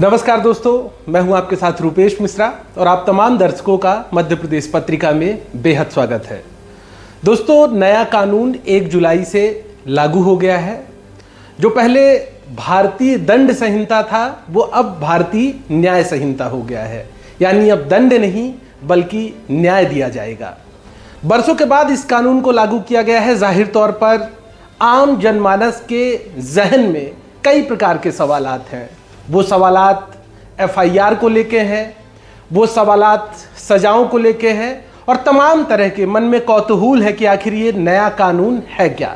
नमस्कार दोस्तों, मैं हूं आपके साथ रूपेश मिश्रा और आप तमाम दर्शकों का मध्य प्रदेश पत्रिका में बेहद स्वागत है। दोस्तों, नया कानून 1 जुलाई से लागू हो गया है। जो पहले भारतीय दंड संहिता था वो अब भारतीय न्याय संहिता हो गया है, यानी अब दंड नहीं बल्कि न्याय दिया जाएगा। बरसों के बाद इस कानून को लागू किया गया है। जाहिर तौर पर आम जनमानस के जहन में कई प्रकार के सवालात हैं। वो सवालात एफआईआर को लेके हैं, वो सवालात सजाओं को लेके हैं और तमाम तरह के मन में कौतूहल है कि आखिर ये नया कानून है क्या।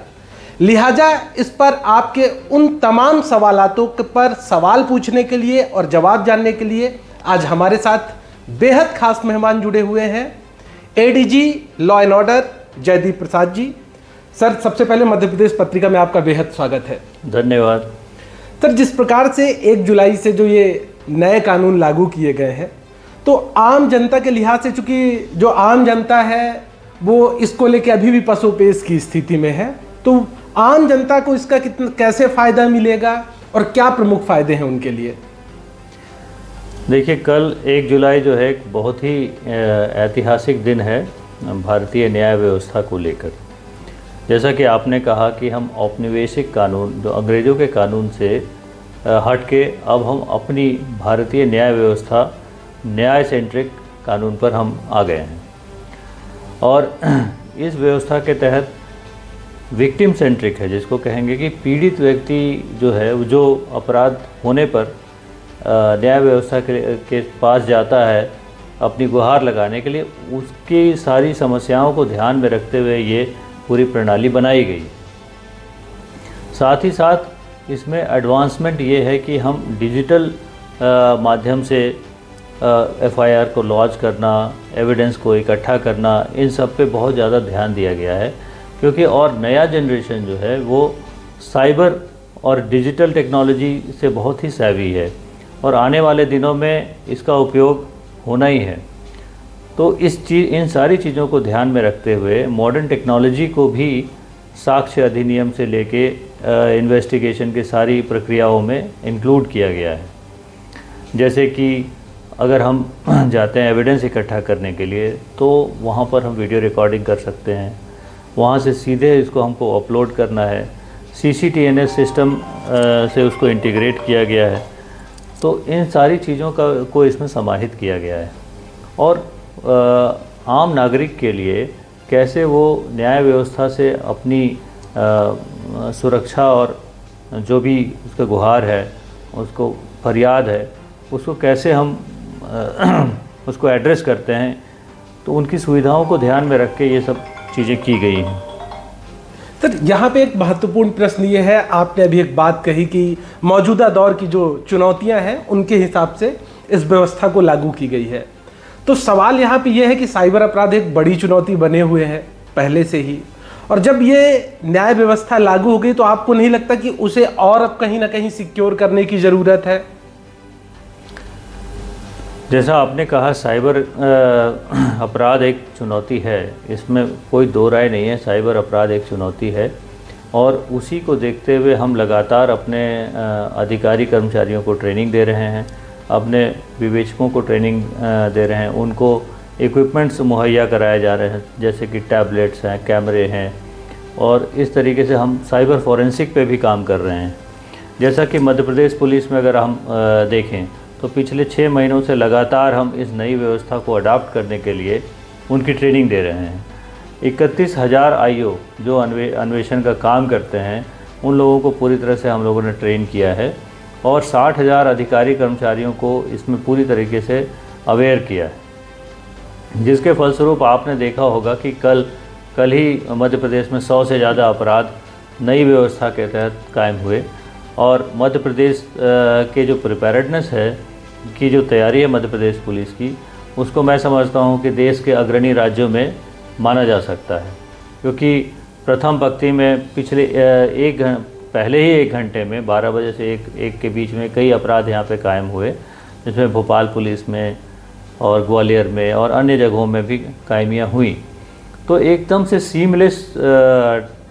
लिहाजा इस पर आपके उन तमाम सवालातों पर सवाल पूछने के लिए और जवाब जानने के लिए आज हमारे साथ बेहद खास मेहमान जुड़े हुए हैं। ADG law and order Jaydeep Prasad ji. Sir, सबसे पहले मध्य प्रदेश पत्रिका में आपका बेहद स्वागत है। धन्यवाद। सर, जिस प्रकार से 1 जुलाई से जो ये नए कानून लागू किए गए हैं, तो आम जनता के लिहाज से, चूंकि जो आम जनता है वो इसको लेके अभी भी पसोपेश की स्थिति में है, तो आम जनता को इसका कैसे फायदा मिलेगा और क्या प्रमुख फायदे हैं उनके लिए? देखिए, कल 1 जुलाई जो है एक बहुत ही ऐतिहासिक दिन है भारतीय न्याय व्यवस्था को लेकर। जैसा कि आपने कहा कि हम औपनिवेशिक कानून, जो अंग्रेज़ों के कानून से हट के अब हम अपनी भारतीय न्याय व्यवस्था, न्याय सेंट्रिक कानून पर हम आ गए हैं। और इस व्यवस्था के तहत विक्टिम सेंट्रिक है, जिसको कहेंगे कि पीड़ित व्यक्ति जो है, जो अपराध होने पर न्याय व्यवस्था के पास जाता है अपनी गुहार लगाने के लिए, उसकी सारी समस्याओं को ध्यान में रखते हुए ये पूरी प्रणाली बनाई गई। साथ ही साथ इसमें एडवांसमेंट ये है कि हम डिजिटल माध्यम से एफआईआर को लॉन्च करना, एविडेंस को इकट्ठा करना, इन सब पे बहुत ज़्यादा ध्यान दिया गया है। क्योंकि और नया जनरेशन जो है वो साइबर और डिजिटल टेक्नोलॉजी से बहुत ही savvy है और आने वाले दिनों में इसका उपयोग होना ही है। तो इन सारी चीज़ों को ध्यान में रखते हुए मॉडर्न टेक्नोलॉजी को भी साक्ष्य अधिनियम से लेके इन्वेस्टिगेशन की सारी प्रक्रियाओं में इंक्लूड किया गया है। जैसे कि अगर हम जाते हैं एविडेंस इकट्ठा करने के लिए, तो वहाँ पर हम वीडियो रिकॉर्डिंग कर सकते हैं, वहाँ से सीधे इसको हमको अपलोड करना है। CCTNS सिस्टम से उसको इंटीग्रेट किया गया है। तो इन सारी चीज़ों को इसमें समाहित किया गया है। और आम नागरिक के लिए कैसे वो न्याय व्यवस्था से अपनी सुरक्षा और जो भी उसका गुहार है, उसको फरियाद है, उसको कैसे हम उसको एड्रेस करते हैं, तो उनकी सुविधाओं को ध्यान में रख के ये सब चीज़ें की गई हैं। सर, यहाँ पे एक महत्वपूर्ण प्रश्न ये है, आपने अभी एक बात कही कि मौजूदा दौर की जो चुनौतियाँ हैं उनके हिसाब से इस व्यवस्था को लागू की गई है। तो सवाल यहाँ पे ये है कि साइबर अपराध एक बड़ी चुनौती बने हुए हैं पहले से ही, और जब ये न्याय व्यवस्था लागू हो गई तो आपको नहीं लगता कि उसे और अब कहीं ना कहीं सिक्योर करने की ज़रूरत है? जैसा आपने कहा, साइबर अपराध एक चुनौती है, इसमें कोई दो राय नहीं है। साइबर अपराध एक चुनौती है और उसी को देखते हुए हम लगातार अपने अधिकारी कर्मचारियों को ट्रेनिंग दे रहे हैं, अपने विवेचकों को ट्रेनिंग दे रहे हैं, उनको इक्विपमेंट्स मुहैया कराए जा रहे हैं, जैसे कि टैबलेट्स हैं, कैमरे हैं, और इस तरीके से हम साइबर फॉरेंसिक पे भी काम कर रहे हैं। जैसा कि मध्य प्रदेश पुलिस में अगर हम देखें तो पिछले 6 महीनों से लगातार हम इस नई व्यवस्था को अडॉप्ट करने के लिए उनकी ट्रेनिंग दे रहे हैं। 31,000 IO जो अन्वेषण का काम करते हैं, उन लोगों को पूरी तरह से हम लोगों ने ट्रेन किया है और 60,000 अधिकारी कर्मचारियों को इसमें पूरी तरीके से अवेयर किया है, जिसके फलस्वरूप आपने देखा होगा कि कल ही मध्य प्रदेश में 100 से ज़्यादा अपराध नई व्यवस्था के तहत कायम हुए। और मध्य प्रदेश के जो प्रिपेयर्डनेस है की जो तैयारी है मध्य प्रदेश पुलिस की, उसको मैं समझता हूँ कि देश के अग्रणी राज्यों में माना जा सकता है। क्योंकि प्रथम पंक्ति में पहले ही 1 घंटे में 12 बजे से 1 के बीच में कई अपराध यहाँ पे कायम हुए, जिसमें भोपाल पुलिस में और ग्वालियर में और अन्य जगहों में भी कायमियाँ हुई। तो एकदम से सीमलेस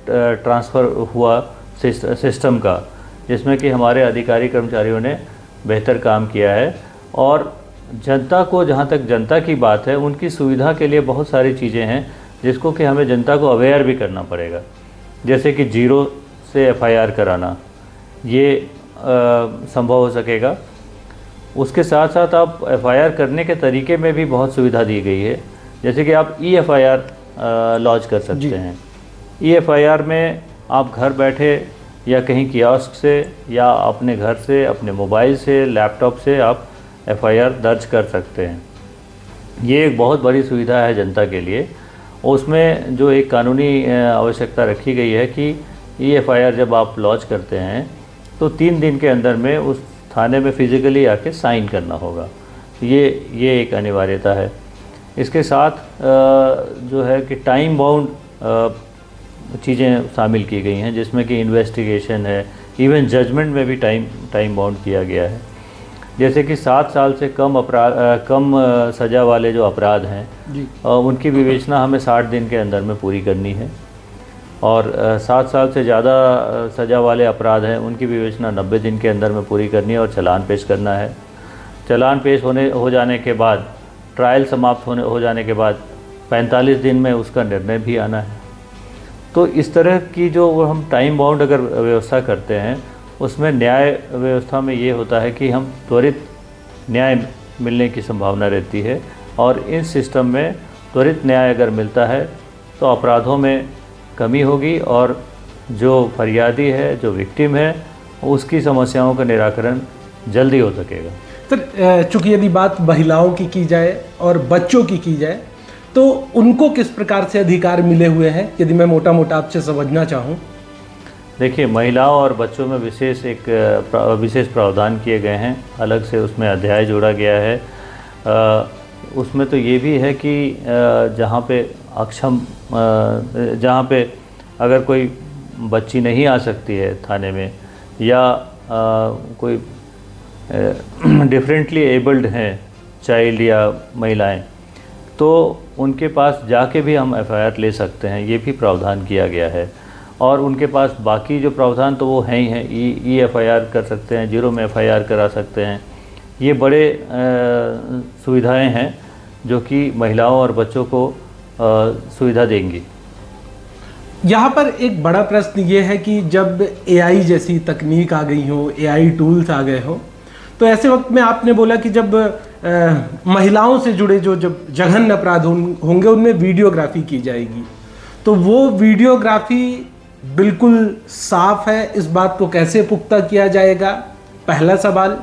ट्रांसफ़र हुआ सिस्टम का, जिसमें कि हमारे अधिकारी कर्मचारियों ने बेहतर काम किया है। और जनता को, जहाँ तक जनता की बात है, उनकी सुविधा के लिए बहुत सारी चीज़ें हैं जिसको कि हमें जनता को अवेयर भी करना पड़ेगा। जैसे कि 0 से एफआईआर कराना, ये संभव हो सकेगा। उसके साथ साथ आप एफआईआर करने के तरीके में भी बहुत सुविधा दी गई है। जैसे कि आप ई-एफआईआर लॉन्च कर सकते हैं। ई-एफआईआर में आप घर बैठे या कहीं कियोस्क से या अपने घर से, अपने मोबाइल से, लैपटॉप से आप एफआईआर दर्ज कर सकते हैं। ये एक बहुत बड़ी सुविधा है जनता के लिए। उसमें जो एक कानूनी आवश्यकता रखी गई है कि ई-एफआईआर जब आप लॉन्च करते हैं तो 3 दिन के अंदर में उस थाने में फ़िज़िकली आके साइन करना होगा। ये एक अनिवार्यता है। इसके साथ जो है कि टाइम बाउंड चीज़ें शामिल की गई हैं, जिसमें कि इन्वेस्टिगेशन है, इवन जजमेंट में भी टाइम बाउंड किया गया है। जैसे कि 7 साल से कम सज़ा वाले जो अपराध हैं उनकी विवेचना हमें 60 दिन के अंदर में पूरी करनी है, और 7 साल से ज़्यादा सज़ा वाले अपराध हैं उनकी विवेचना 90 दिन के अंदर में पूरी करनी है और चालान पेश करना है। चालान पेश हो जाने के बाद, ट्रायल समाप्त हो जाने के बाद 45 दिन में उसका निर्णय भी आना है। तो इस तरह की जो हम टाइम बाउंड अगर व्यवस्था करते हैं, उसमें न्याय व्यवस्था में ये होता है कि हम त्वरित न्याय मिलने की संभावना रहती है, और इस सिस्टम में त्वरित न्याय अगर मिलता है तो अपराधों में कमी होगी और जो फरियादी है, जो विक्टिम है, उसकी समस्याओं का निराकरण जल्दी हो सकेगा। सर, चूँकि यदि बात महिलाओं की जाए और बच्चों की जाए तो उनको किस प्रकार से अधिकार मिले हुए हैं, यदि मैं मोटा मोटा आपसे समझना चाहूँ? देखिए, महिलाओं और बच्चों में विशेष प्रावधान किए गए हैं, अलग से उसमें अध्याय जोड़ा गया है। उसमें तो ये भी है कि जहाँ पे अगर कोई बच्ची नहीं आ सकती है थाने में, या कोई डिफरेंटली एबल्ड हैं चाइल्ड या महिलाएं, तो उनके पास जाके भी हम एफआईआर ले सकते हैं, ये भी प्रावधान किया गया है। और उनके पास बाकी जो प्रावधान तो वो हैं ही हैं, ई एफआईआर कर सकते हैं, 0 में एफआईआर करा सकते हैं। ये बड़े सुविधाएं हैं जो कि महिलाओं और बच्चों को सुविधा देंगी। यहाँ पर एक बड़ा प्रश्न ये है कि जब एआई जैसी तकनीक आ गई हो, एआई टूल्स आ गए हो, तो ऐसे वक्त में आपने बोला कि जब महिलाओं से जुड़े जो जब जघन्य अपराध होंगे उनमें वीडियोग्राफी की जाएगी, तो वो वीडियोग्राफी बिल्कुल साफ है, इस बात को कैसे पुख्ता किया जाएगा? पहला सवाल।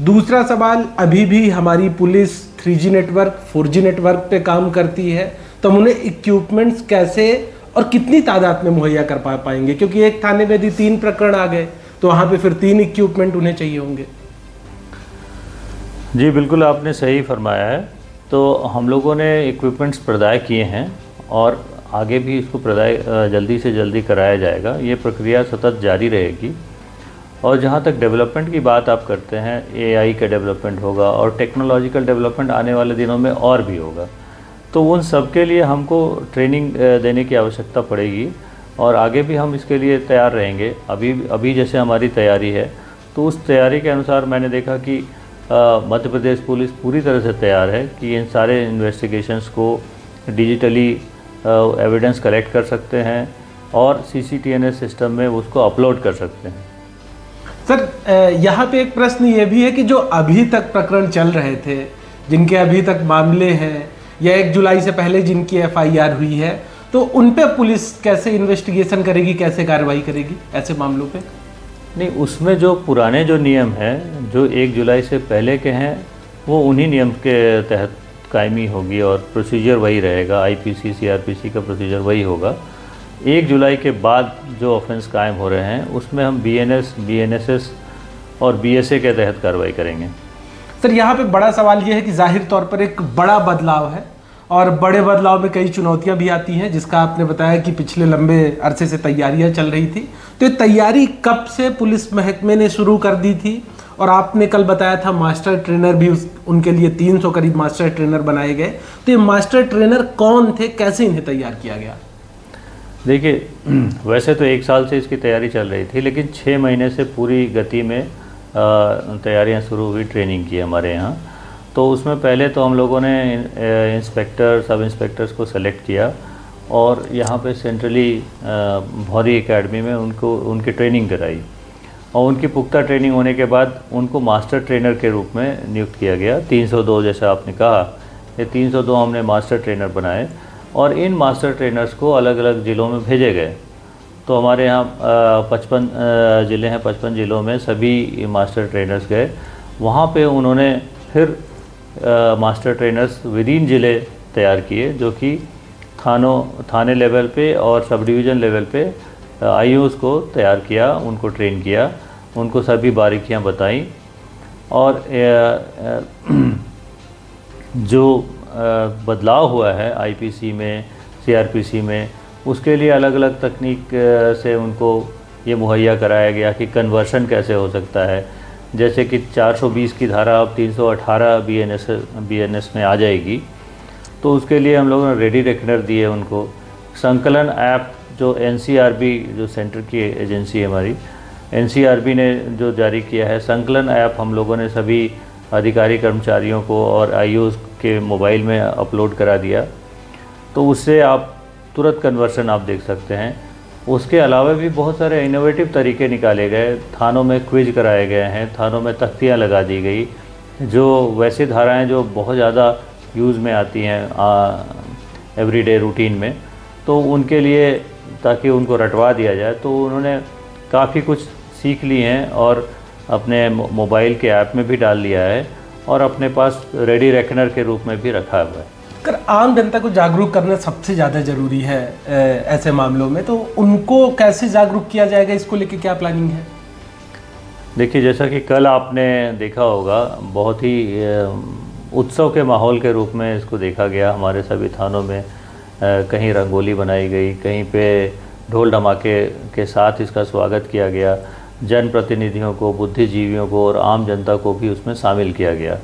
दूसरा सवाल, अभी भी हमारी police 3G network, 4G network पे काम करती है, तो हम उन्हें इक्विपमेंट्स कैसे और कितनी तादाद में मुहैया कर पाएंगे? क्योंकि एक थाने में यदि 3 प्रकरण आ गए तो वहाँ पे फिर 3 इक्विपमेंट उन्हें चाहिए होंगे। जी बिल्कुल, आपने सही फरमाया है। तो हम लोगों ने इक्विपमेंट्स प्रदाय किए हैं और आगे भी इसको प्रदाय जल्दी से जल्दी कराया जाएगा। ये प्रक्रिया सतत जारी रहेगी। और जहाँ तक डेवलपमेंट की बात आप करते हैं, एआई का डेवलपमेंट होगा और टेक्नोलॉजिकल डेवलपमेंट आने वाले दिनों में और भी होगा, तो उन सब के लिए हमको ट्रेनिंग देने की आवश्यकता पड़ेगी और आगे भी हम इसके लिए तैयार रहेंगे। अभी जैसे हमारी तैयारी है, तो उस तैयारी के अनुसार मैंने देखा कि मध्य प्रदेश पुलिस पूरी तरह से तैयार है कि इन सारे इन्वेस्टिगेशंस को डिजिटली एविडेंस कलेक्ट कर सकते हैं और CCTNS सिस्टम में उसको अपलोड कर सकते हैं। सर, यहाँ पे एक प्रश्न ये भी है कि जो अभी तक प्रकरण चल रहे थे, जिनके अभी तक मामले हैं, या 1 जुलाई से पहले जिनकी FIR हुई है, तो उन पे पुलिस कैसे इन्वेस्टिगेशन करेगी, कैसे कार्रवाई करेगी ऐसे मामलों पे? नहीं, उसमें जो पुराने जो नियम हैं, जो 1 जुलाई से पहले के हैं, वो उन्हीं नियम के तहत कायमी होगी और प्रोसीजर वही रहेगा। IPC CRPC का प्रोसीजर वही होगा। 1 जुलाई के बाद जो ऑफेंस कायम हो रहे हैं, उसमें हम BNS, BNSS और BSA के तहत कार्रवाई करेंगे। सर, यहाँ पे बड़ा सवाल ये है कि जाहिर तौर पर एक बड़ा बदलाव है और बड़े बदलाव में कई चुनौतियां भी आती हैं, जिसका आपने बताया कि पिछले लंबे अरसे से तैयारियां चल रही थी। तो ये तैयारी कब से पुलिस महकमे ने शुरू कर दी थी? और आपने कल बताया था मास्टर ट्रेनर भी उनके लिए 300 करीब मास्टर ट्रेनर बनाए गए, तो ये मास्टर ट्रेनर कौन थे, कैसे इन्हें तैयार किया गया? देखिए, वैसे तो 1 साल से इसकी तैयारी चल रही थी, लेकिन 6 महीने से पूरी गति में तैयारियां शुरू हुई ट्रेनिंग की हमारे यहाँ। तो उसमें पहले तो हम लोगों ने इंस्पेक्टर सब इंस्पेक्टर्स को सेलेक्ट किया और यहाँ पे सेंट्रली भौरी एकेडमी में उनको उनकी ट्रेनिंग कराई और उनकी पुख्ता ट्रेनिंग होने के बाद उनको मास्टर ट्रेनर के रूप में नियुक्त किया गया। 302 जैसा आपने कहा, ये 302 हमने मास्टर ट्रेनर बनाए और इन मास्टर ट्रेनर्स को अलग अलग ज़िलों में भेजे गए। तो हमारे यहाँ 55 ज़िले हैं, 55 ज़िलों में सभी मास्टर ट्रेनर्स गए। वहाँ पे उन्होंने फिर मास्टर ट्रेनर्स विदिन ज़िले तैयार किए, जो कि थाने लेवल पे और सब डिवीज़न लेवल पे आईओज़ को तैयार किया, उनको ट्रेन किया, उनको सभी बारीकियां बताई और जो बदलाव हुआ है आईपीसी में, सीआरपीसी में, उसके लिए अलग अलग तकनीक से उनको ये मुहैया कराया गया कि कन्वर्शन कैसे हो सकता है। जैसे कि 420 की धारा अब 318 बीएनएस में आ जाएगी, तो उसके लिए हम लोगों ने रेडी रेकनर दिए उनको। संकलन ऐप जो एनसीआरबी, जो सेंटर की एजेंसी है हमारी, एनसीआरबी ने जो जारी किया है, संकलन ऐप हम लोगों ने सभी अधिकारी कर्मचारियों को और आईओज़ के मोबाइल में अपलोड करा दिया। तो उससे आप तुरंत कन्वर्शन आप देख सकते हैं। उसके अलावा भी बहुत सारे इनोवेटिव तरीके निकाले गए। थानों में क्विज कराए गए हैं, थानों में तख्तियाँ लगा दी गई, जो वैसी धाराएं जो बहुत ज़्यादा यूज़ में आती हैं एवरीडे रूटीन में, तो उनके लिए ताकि उनको रटवा दिया जाए, तो उन्होंने काफ़ी कुछ सीख ली हैं और अपने मोबाइल के ऐप में भी डाल लिया है और अपने पास रेडी रेकनर के रूप में भी रखा हुआ है। अगर आम जनता को जागरूक करना सबसे ज़्यादा ज़रूरी है ऐसे मामलों में, तो उनको कैसे जागरूक किया जाएगा, इसको लेके क्या प्लानिंग है? देखिए, जैसा कि कल आपने देखा होगा, बहुत ही उत्सव के माहौल के रूप में इसको देखा गया। हमारे सभी थानों में कहीं रंगोली बनाई गई, कहीं पे ढोल धमाके के साथ इसका स्वागत किया गया। जनप्रतिनिधियों को, बुद्धिजीवियों को और आम जनता को भी उसमें शामिल किया गया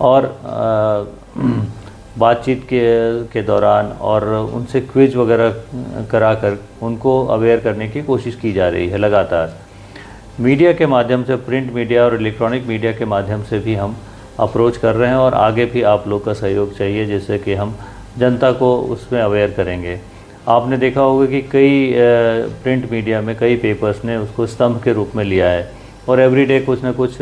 और बातचीत के दौरान और उनसे क्विज वगैरह कराकर उनको अवेयर करने की कोशिश की जा रही है लगातार। मीडिया के माध्यम से, प्रिंट मीडिया और इलेक्ट्रॉनिक मीडिया के माध्यम से भी हम अप्रोच कर रहे हैं और आगे भी आप लोग का सहयोग चाहिए, जिससे कि हम जनता को उसमें अवेयर करेंगे। आपने देखा होगा कि कई प्रिंट मीडिया में कई पेपर्स ने उसको स्तंभ के रूप में लिया है और एवरीडे कुछ न कुछ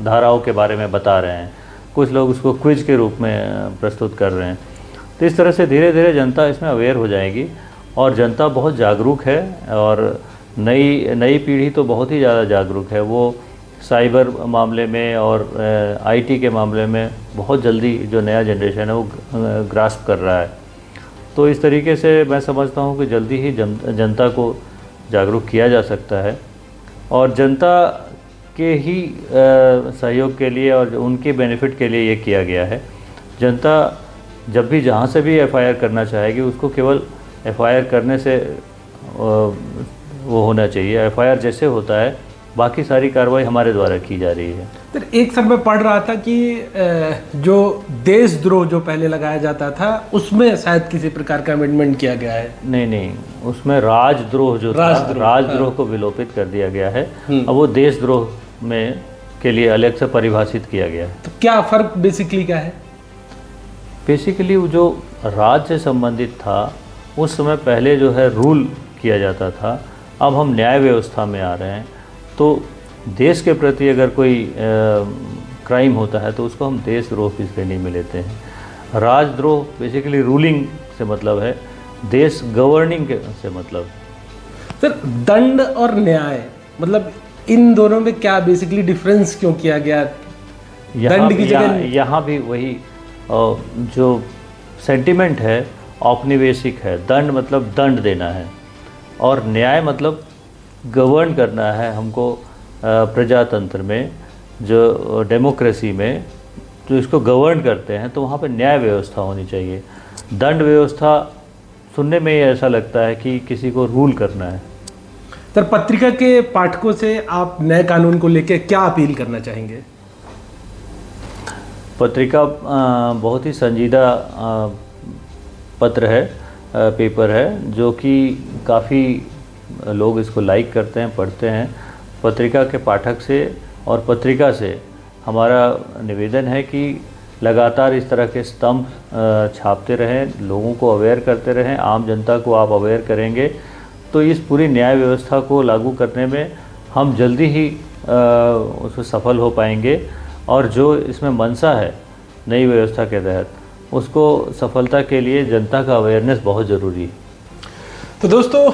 धाराओं के बारे में बता रहे हैं, कुछ लोग उसको क्विज के रूप में प्रस्तुत कर रहे हैं। तो इस तरह से धीरे धीरे जनता इसमें अवेयर हो जाएगी और जनता बहुत जागरूक है और नई पीढ़ी तो बहुत ही ज़्यादा जागरूक है। वो साइबर मामले में और आईटी के मामले में बहुत जल्दी जो नया जनरेशन है वो ग्रास्प कर रहा है। तो इस तरीके से मैं समझता हूँ कि जल्दी ही जनता को जागरूक किया जा सकता है और जनता के ही सहयोग के लिए और उनके बेनिफिट के लिए ये किया गया है। जनता जब भी जहाँ से भी एफआईआर करना चाहेगी, उसको केवल एफआईआर करने से वो होना चाहिए। एफआईआर जैसे होता है, बाकी सारी कार्रवाई हमारे द्वारा की जा रही है। सर, एक समय पढ़ रहा था कि जो देशद्रोह जो पहले लगाया जाता था, उसमें शायद किसी प्रकार का अमेंडमेंट किया गया है। नहीं, उसमें राजद्रोह जो था, राजद्रोह को विलोपित कर दिया गया है। अब वो देशद्रोह में के लिए अलग से परिभाषित किया गया है। तो क्या फ़र्क बेसिकली क्या है? बेसिकली जो राज्य से संबंधित था, उस समय पहले जो है रूल किया जाता था। अब हम न्याय व्यवस्था में आ रहे हैं, तो देश के प्रति अगर कोई क्राइम होता है तो उसको हम देशद्रोह की श्रेणी में लेते हैं। राजद्रोह बेसिकली रूलिंग से मतलब है, देश गवर्निंग से मतलब। सर, दंड और न्याय, मतलब इन दोनों में क्या बेसिकली डिफरेंस क्यों किया गया? दंड की जगह यहाँ भी वही जो सेंटिमेंट है औपनिवेशिक है। दंड मतलब दंड देना है और न्याय मतलब गवर्न करना है हमको। प्रजातंत्र में, जो डेमोक्रेसी में जो इसको गवर्न करते हैं, तो वहाँ पे न्याय व्यवस्था होनी चाहिए। दंड व्यवस्था सुनने में ही ऐसा लगता है कि किसी को रूल करना है। सर, पत्रिका के पाठकों से आप नए कानून को लेकर क्या अपील करना चाहेंगे? पत्रिका बहुत ही संजीदा पत्र है, पेपर है, जो कि काफ़ी लोग इसको लाइक करते हैं, पढ़ते हैं। पत्रिका के पाठक से और पत्रिका से हमारा निवेदन है कि लगातार इस तरह के स्तंभ छापते रहें, लोगों को अवेयर करते रहें। आम जनता को आप अवेयर करेंगे तो इस पूरी न्याय व्यवस्था को लागू करने में हम जल्दी ही उसमें सफल हो पाएंगे, और जो इसमें मंशा है नई व्यवस्था के तहत, उसको सफलता के लिए जनता का अवेयरनेस बहुत ज़रूरी है। तो दोस्तों,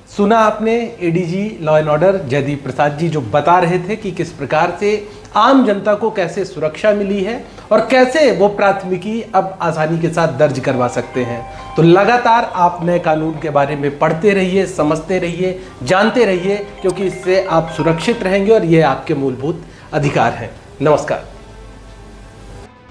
सुना आपने ADG law and order Jaydeep Prasad ji जो बता रहे थे कि किस प्रकार से आम जनता को कैसे सुरक्षा मिली है और कैसे वो प्राथमिकी अब आसानी के साथ दर्ज करवा सकते हैं। तो लगातार आप नए कानून के बारे में पढ़ते रहिए, समझते रहिए, जानते रहिए, क्योंकि इससे आप सुरक्षित रहेंगे और ये आपके मूलभूत अधिकार हैं। नमस्कार।